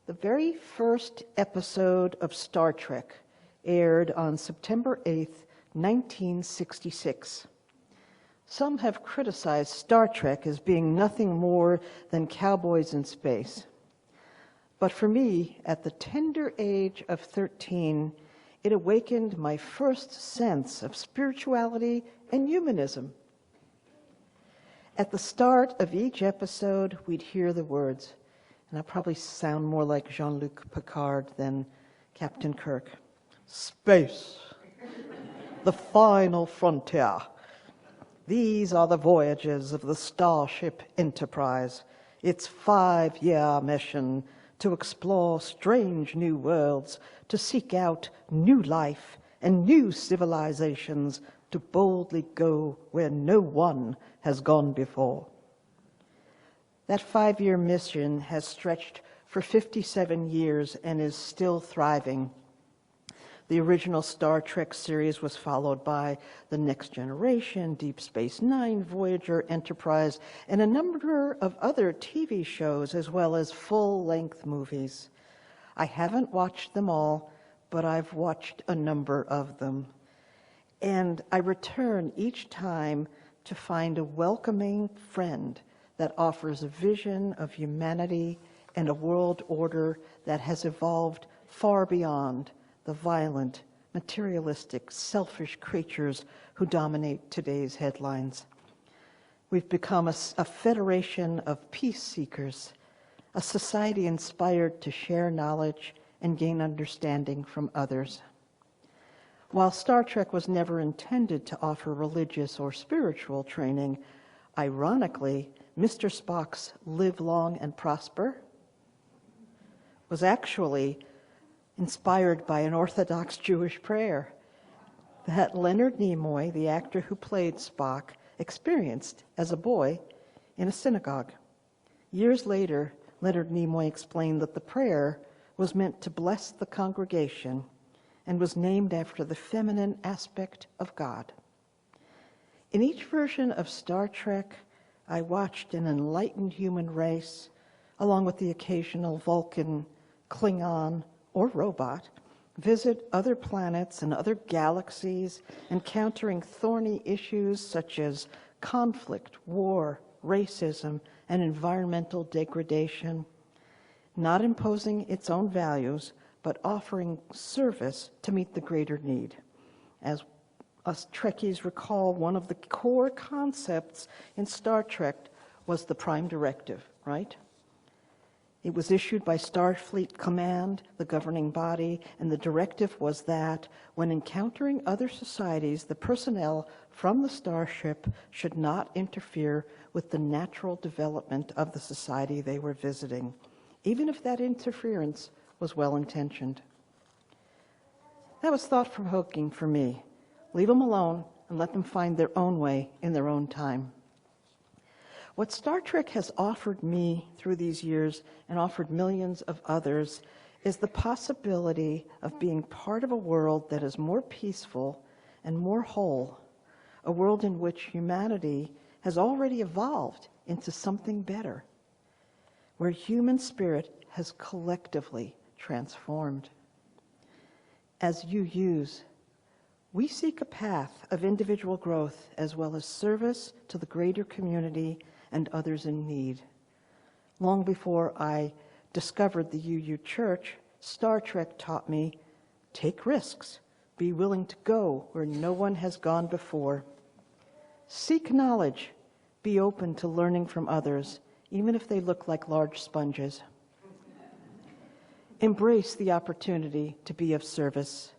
The very first episode of Star Trek aired on September 8th, 1966. Some have criticized Star Trek as being nothing more than cowboys in space. But for me, at the tender age of 13, it awakened my first sense of spirituality and humanism. At the start of each episode, we'd hear the words, and I probably sound more like Jean-Luc Picard than Captain Kirk. Space, the final frontier. These are the voyages of the Starship Enterprise, its 5-year mission to explore strange new worlds, to seek out new life and new civilizations, to boldly go where no one has gone before. That 5-year mission has stretched for 57 years and is still thriving. The original Star Trek series was followed by The Next Generation, Deep Space Nine, Voyager, Enterprise, and a number of other TV shows, as well as full-length movies. I haven't watched them all, but I've watched a number of them. And I return each time to find a welcoming friend that offers a vision of humanity and a world order that has evolved far beyond the violent, materialistic, selfish creatures who dominate today's headlines. We've become a federation of peace seekers, a society inspired to share knowledge and gain understanding from others. While Star Trek was never intended to offer religious or spiritual training, ironically, Mr. Spock's "Live Long and Prosper" was actually inspired by an Orthodox Jewish prayer that Leonard Nimoy, the actor who played Spock, experienced as a boy in a synagogue. Years later, Leonard Nimoy explained that the prayer was meant to bless the congregation and was named after the feminine aspect of God. In each version of Star Trek, I watched an enlightened human race, along with the occasional Vulcan, Klingon, or robot, visit other planets and other galaxies, encountering thorny issues such as conflict, war, racism, and environmental degradation, not imposing its own values, but offering service to meet the greater need. As us Trekkies recall, one of the core concepts in Star Trek was the Prime Directive, right? It was issued by Starfleet Command, the governing body, and the directive was that when encountering other societies, the personnel from the starship should not interfere with the natural development of the society they were visiting, even if that interference was well-intentioned. That was thought-provoking for me. Leave them alone and let them find their own way in their own time. What Star Trek has offered me through these years and offered millions of others is the possibility of being part of a world that is more peaceful and more whole, a world in which humanity has already evolved into something better, where human spirit has collectively transformed. As UUs, we seek a path of individual growth as well as service to the greater community and others in need. Long before I discovered the UU Church, Star Trek taught me, take risks, be willing to go where no one has gone before. Seek knowledge, be open to learning from others, even if they look like large sponges. Embrace the opportunity to be of service.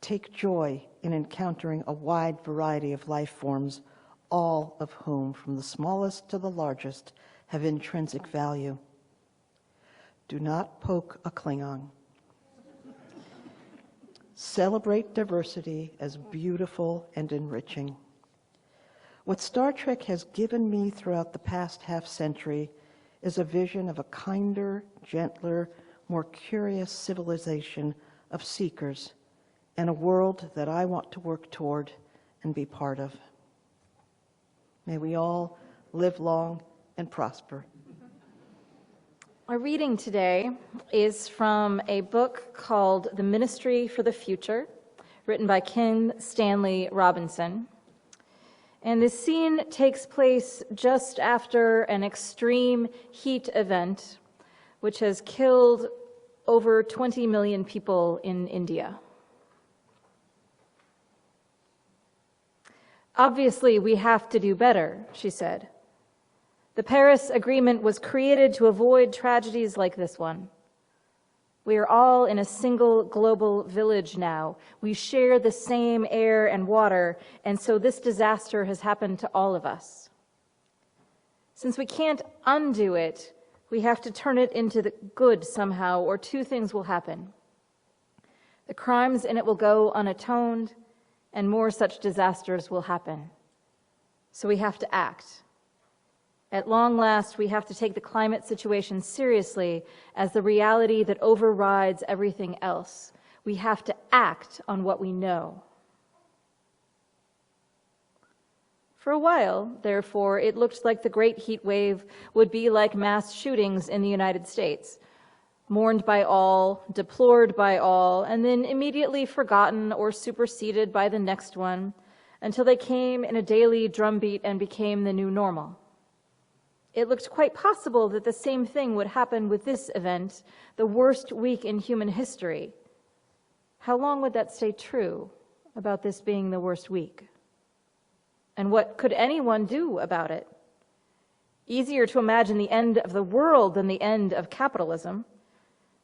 Take joy in encountering a wide variety of life forms, all of whom, from the smallest to the largest, have intrinsic value. Do not poke a Klingon. Celebrate diversity as beautiful and enriching. What Star Trek has given me throughout the past half-century is a vision of a kinder, gentler, more curious civilization of seekers, and a world that I want to work toward and be part of. May we all live long and prosper. Our reading today is from a book called The Ministry for the Future, written by Kim Stanley Robinson. And this scene takes place just after an extreme heat event, which has killed over 20 million people in India. Obviously, we have to do better, she said. The Paris Agreement was created to avoid tragedies like this one. We are all in a single global village now. We share the same air and water, and so this disaster has happened to all of us. Since we can't undo it, we have to turn it into the good somehow, or two things will happen. The crimes in it will go unatoned, and more such disasters will happen. So we have to act. At long last, we have to take the climate situation seriously as the reality that overrides everything else. We have to act on what we know. For a while, therefore, it looked like the great heat wave would be like mass shootings in the United States, mourned by all, deplored by all, and then immediately forgotten or superseded by the next one, until they came in a daily drumbeat and became the new normal. It looked quite possible that the same thing would happen with this event, the worst week in human history. How long would that stay true about this being the worst week? And what could anyone do about it? Easier to imagine the end of the world than the end of capitalism.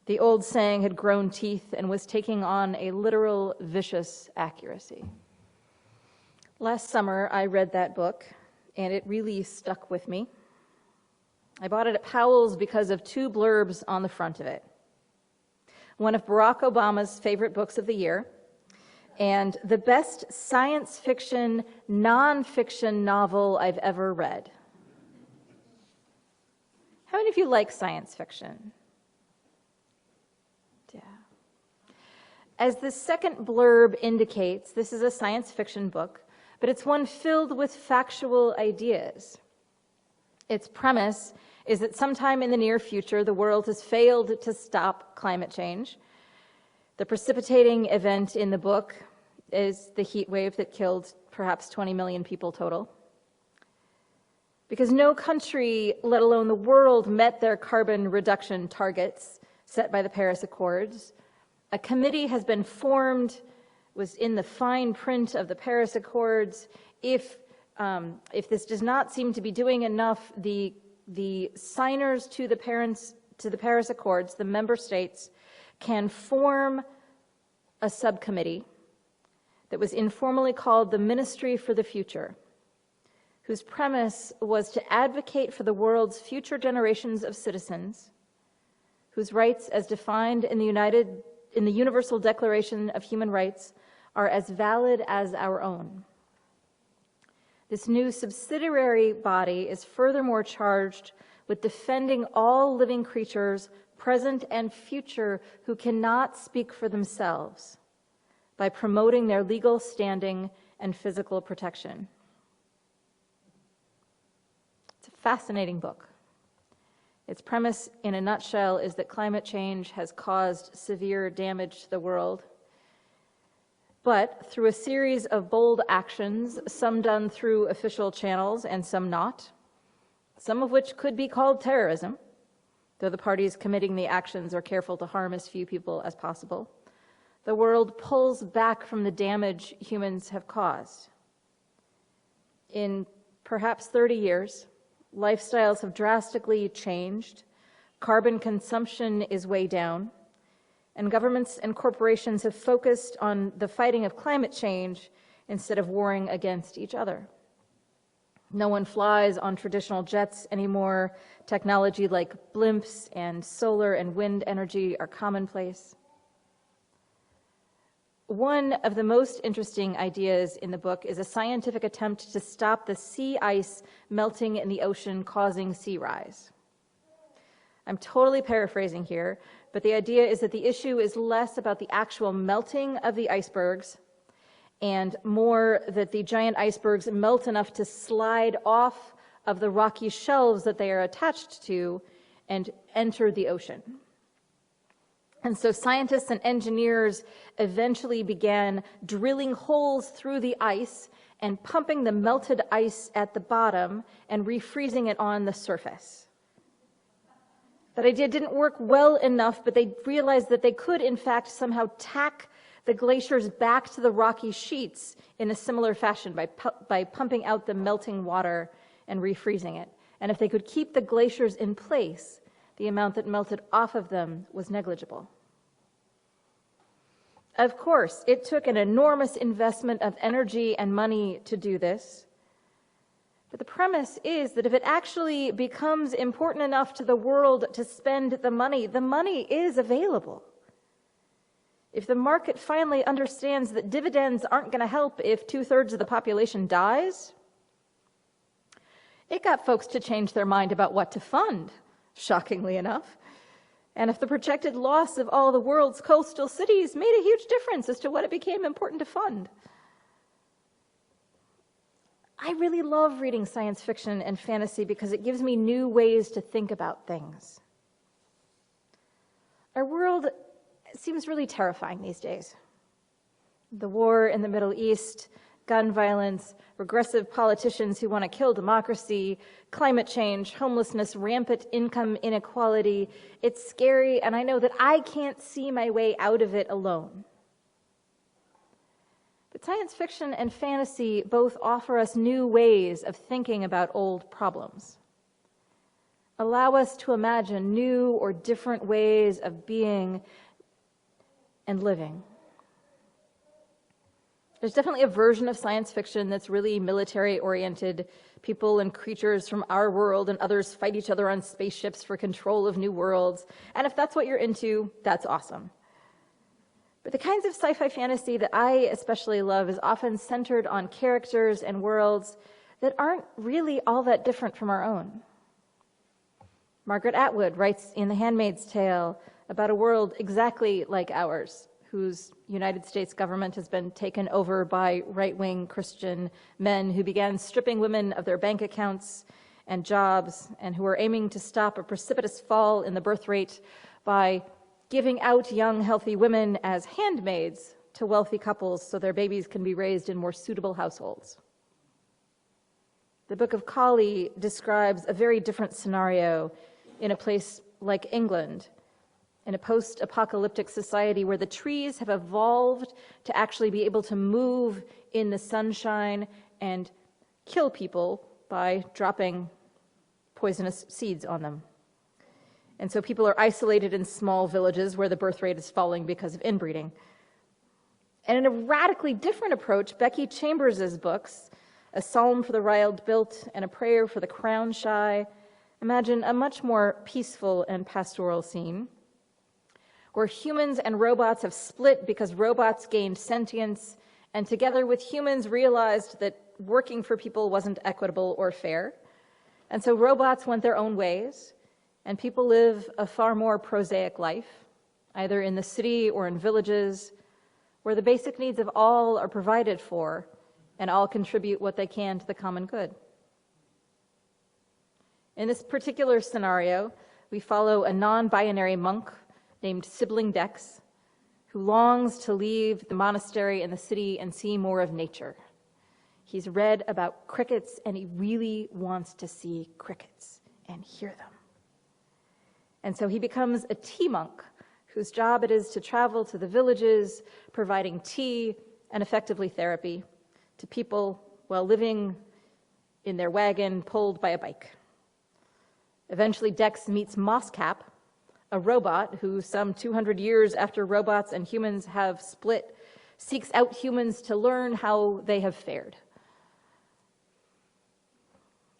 The old saying had grown teeth and was taking on a literal, vicious accuracy. Last summer, I read that book, and it really stuck with me. I bought it at Powell's because of two blurbs on the front of it. One of Barack Obama's favorite books of the year, and the best science fiction, nonfiction novel I've ever read. How many of you like science fiction? Yeah. As the second blurb indicates, this is a science fiction book, but it's one filled with factual ideas. Its premise is that sometime in the near future, the world has failed to stop climate change. The precipitating event in the book is the heat wave that killed perhaps 20 million people total. Because no country, let alone the world, met their carbon reduction targets set by the Paris Accords, a committee has been formed, was in the fine print of the Paris Accords. If this does not seem to be doing enough, the signers to the Paris Accords, the member states, can form a subcommittee that was informally called the Ministry for the Future, whose premise was to advocate for the world's future generations of citizens, whose rights as defined in the Universal Declaration of Human Rights are as valid as our own. This new subsidiary body is furthermore charged with defending all living creatures, present and future, who cannot speak for themselves, by promoting their legal standing and physical protection. It's a fascinating book. Its premise, in a nutshell, is that climate change has caused severe damage to the world. But through a series of bold actions, some done through official channels and some not, some of which could be called terrorism, though the parties committing the actions are careful to harm as few people as possible, the world pulls back from the damage humans have caused. In perhaps 30 years, lifestyles have drastically changed, carbon consumption is way down, and governments and corporations have focused on the fighting of climate change instead of warring against each other. No one flies on traditional jets anymore. Technology like blimps and solar and wind energy are commonplace. One of the most interesting ideas in the book is a scientific attempt to stop the sea ice melting in the ocean, causing sea rise. I'm totally paraphrasing here, but the idea is that the issue is less about the actual melting of the icebergs and more that the giant icebergs melt enough to slide off of the rocky shelves that they are attached to and enter the ocean. And so scientists and engineers eventually began drilling holes through the ice and pumping the melted ice at the bottom and refreezing it on the surface. That idea didn't work well enough, but they realized that they could, in fact, somehow tack the glaciers back to the rocky sheets in a similar fashion by pumping out the melting water and refreezing it. And if they could keep the glaciers in place, the amount that melted off of them was negligible. Of course, it took an enormous investment of energy and money to do this. But the premise is that if it actually becomes important enough to the world to spend the money is available. If the market finally understands that dividends aren't going to help if 2/3 of the population dies, it got folks to change their mind about what to fund, shockingly enough. And if the projected loss of all the world's coastal cities made a huge difference as to what it became important to fund. I really love reading science fiction and fantasy because it gives me new ways to think about things. Our world seems really terrifying these days. The war in the Middle East, gun violence, regressive politicians who want to kill democracy, climate change, homelessness, rampant income inequality. It's scary, and I know that I can't see my way out of it alone. But science fiction and fantasy both offer us new ways of thinking about old problems. Allow us to imagine new or different ways of being and living. There's definitely a version of science fiction that's really military-oriented. People and creatures from our world and others fight each other on spaceships for control of new worlds. And if that's what you're into, that's awesome. But the kinds of sci-fi fantasy that I especially love is often centered on characters and worlds that aren't really all that different from our own. Margaret Atwood writes in The Handmaid's Tale about a world exactly like ours, whose United States government has been taken over by right-wing Christian men who began stripping women of their bank accounts and jobs, and who are aiming to stop a precipitous fall in the birth rate by giving out young, healthy women as handmaids to wealthy couples so their babies can be raised in more suitable households. The Book of Kali describes a very different scenario in a place like England, in a post-apocalyptic society where the trees have evolved to actually be able to move in the sunshine and kill people by dropping poisonous seeds on them. And so people are isolated in small villages where the birth rate is falling because of inbreeding. And in a radically different approach, Becky Chambers's books, A Psalm for the Wild-Built and A Prayer for the Crown-Shy, imagine a much more peaceful and pastoral scene, where humans and robots have split because robots gained sentience, and together with humans realized that working for people wasn't equitable or fair. And so robots went their own ways, and people live a far more prosaic life, either in the city or in villages, where the basic needs of all are provided for, and all contribute what they can to the common good. In this particular scenario, we follow a non-binary monk named Sibling Dex, who longs to leave the monastery and the city and see more of nature. He's read about crickets, and he really wants to see crickets and hear them. And so he becomes a tea monk, whose job it is to travel to the villages, providing tea and effectively therapy to people while living in their wagon pulled by a bike. Eventually, Dex meets Mosscap, a robot who, some 200 years after robots and humans have split, seeks out humans to learn how they have fared.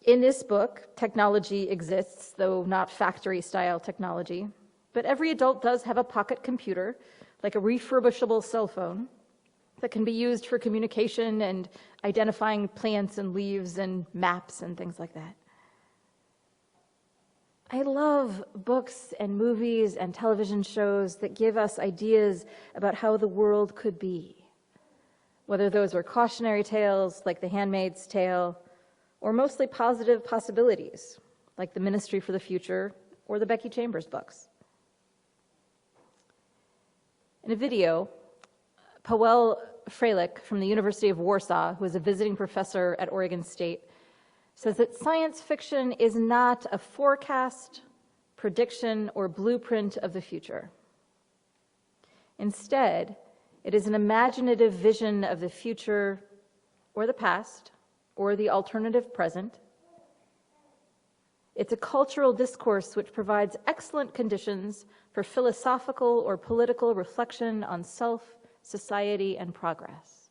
In this book, technology exists, though not factory-style technology, but every adult does have a pocket computer, like a refurbishable cell phone, that can be used for communication and identifying plants and leaves and maps and things like that. I love books and movies and television shows that give us ideas about how the world could be, whether those are cautionary tales like The Handmaid's Tale, or mostly positive possibilities like The Ministry for the Future or the Becky Chambers books. In a video, Powell Freilich from the University of Warsaw, who is a visiting professor at Oregon State, says that science fiction is not a forecast, prediction, or blueprint of the future. Instead, it is an imaginative vision of the future or the past or the alternative present. It's a cultural discourse which provides excellent conditions for philosophical or political reflection on self, society, and progress.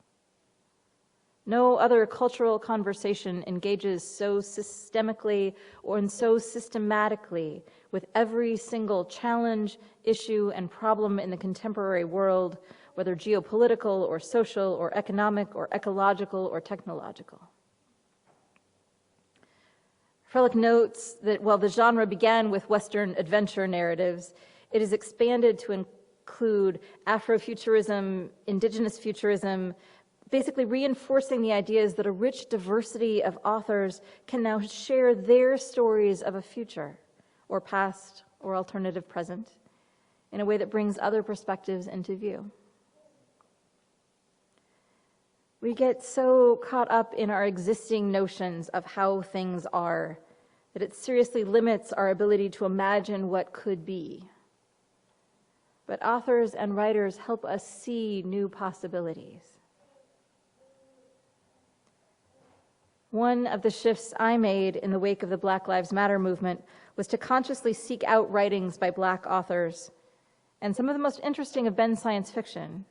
No other cultural conversation engages so systemically or so systematically with every single challenge, issue, and problem in the contemporary world, whether geopolitical or social or economic or ecological or technological. Freilich notes that while the genre began with Western adventure narratives, it is expanded to include Afrofuturism, indigenous futurism, basically reinforcing the ideas that a rich diversity of authors can now share their stories of a future, or past, or alternative present, in a way that brings other perspectives into view. We get so caught up in our existing notions of how things are that it seriously limits our ability to imagine what could be. But authors and writers help us see new possibilities. One of the shifts I made in the wake of the Black Lives Matter movement was to consciously seek out writings by Black authors, and some of the most interesting have been science fiction,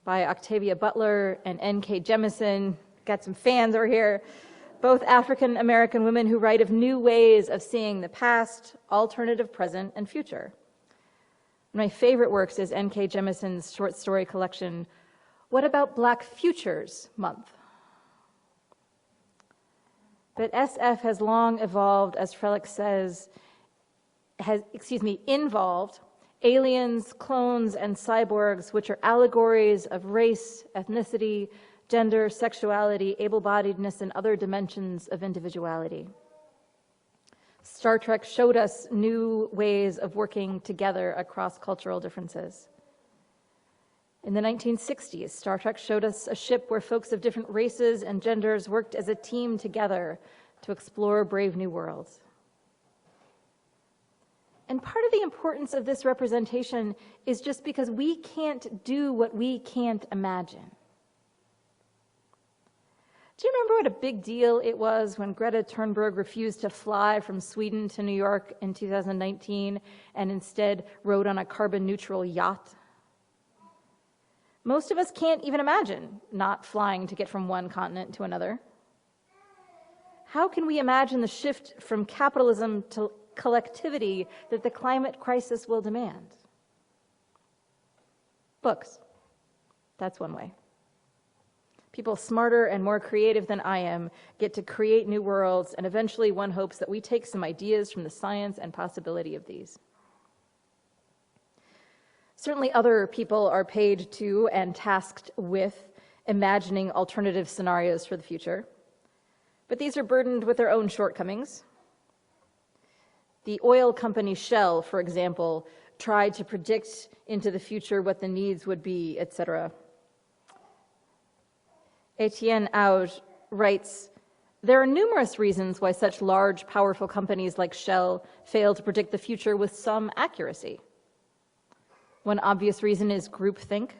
by Octavia Butler and N.K. Jemisin. Got some fans over here. Both African-American women who write of new ways of seeing the past, alternative present, and future. One of my favorite works is N.K. Jemisin's short story collection, What About Black Futures Month? But SF has long evolved, as Freilich says, involved aliens, clones, and cyborgs, which are allegories of race, ethnicity, gender, sexuality, able-bodiedness, and other dimensions of individuality. Star Trek showed us new ways of working together across cultural differences. In the 1960s, Star Trek showed us a ship where folks of different races and genders worked as a team together to explore brave new worlds. And part of the importance of this representation is just because we can't do what we can't imagine. Do you remember what a big deal it was when Greta Thunberg refused to fly from Sweden to New York in 2019 and instead rode on a carbon-neutral yacht? Most of us can't even imagine not flying to get from one continent to another. How can we imagine the shift from capitalism to collectivity that the climate crisis will demand? Books. That's one way. People smarter and more creative than I am get to create new worlds, and eventually one hopes that we take some ideas from the science and possibility of these. Certainly other people are paid to and tasked with imagining alternative scenarios for the future, but these are burdened with their own shortcomings. The oil company Shell, for example, tried to predict into the future what the needs would be, etc. Etienne Auge writes, "There are numerous reasons why such large, powerful companies like Shell fail to predict the future with some accuracy. One obvious reason is groupthink,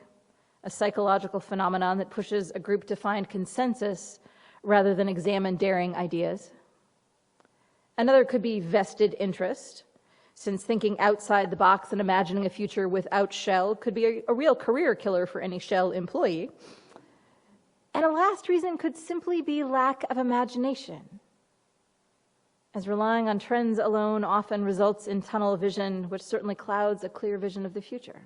a psychological phenomenon that pushes a group to find consensus rather than examine daring ideas. Another could be vested interest, since thinking outside the box and imagining a future without Shell could be a real career killer for any Shell employee. And a last reason could simply be lack of imagination, as relying on trends alone often results in tunnel vision, which certainly clouds a clear vision of the future."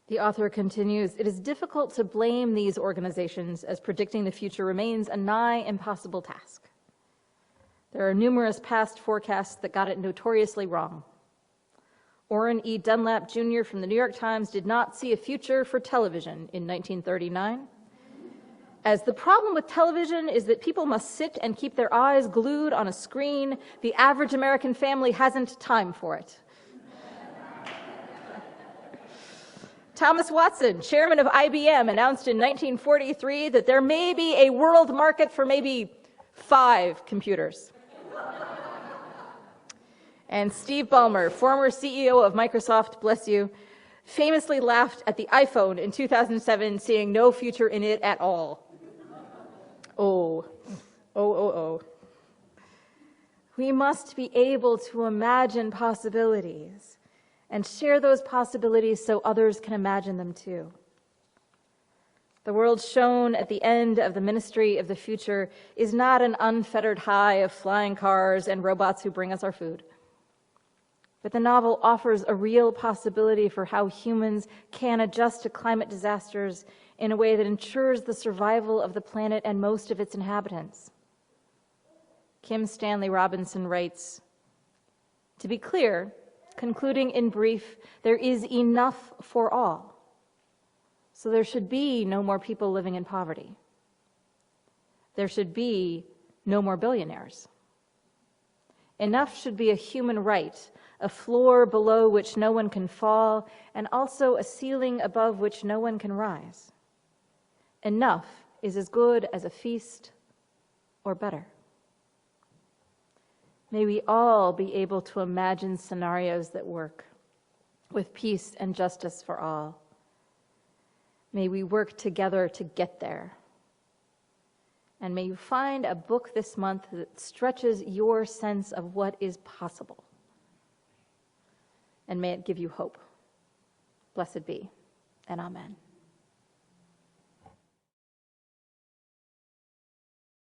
The author continues, "It is difficult to blame these organizations, as predicting the future remains a nigh impossible task. There are numerous past forecasts that got it notoriously wrong. Orrin E. Dunlap Jr. from the New York Times did not see a future for television in 1939. As the problem with television is that people must sit and keep their eyes glued on a screen, the average American family hasn't time for it. Thomas Watson, chairman of IBM, announced in 1943 that there may be a world market for maybe 5 computers. And Steve Ballmer, former CEO of Microsoft, bless you, famously laughed at the iPhone in 2007, seeing no future in it at all. Oh. We must be able to imagine possibilities and share those possibilities so others can imagine them too. The world shown at the end of the Ministry of the Future is not an unfettered high of flying cars and robots who bring us our food. But the novel offers a real possibility for how humans can adjust to climate disasters in a way that ensures the survival of the planet and most of its inhabitants. Kim Stanley Robinson writes, "To be clear, concluding in brief, there is enough for all. So there should be no more people living in poverty. There should be no more billionaires. Enough should be a human right, a floor below which no one can fall, and also a ceiling above which no one can rise. Enough is as good as a feast or better." May we all be able to imagine scenarios that work, with peace and justice for all. May we work together to get there. And may you find a book this month that stretches your sense of what is possible. And may it give you hope. Blessed be, and amen.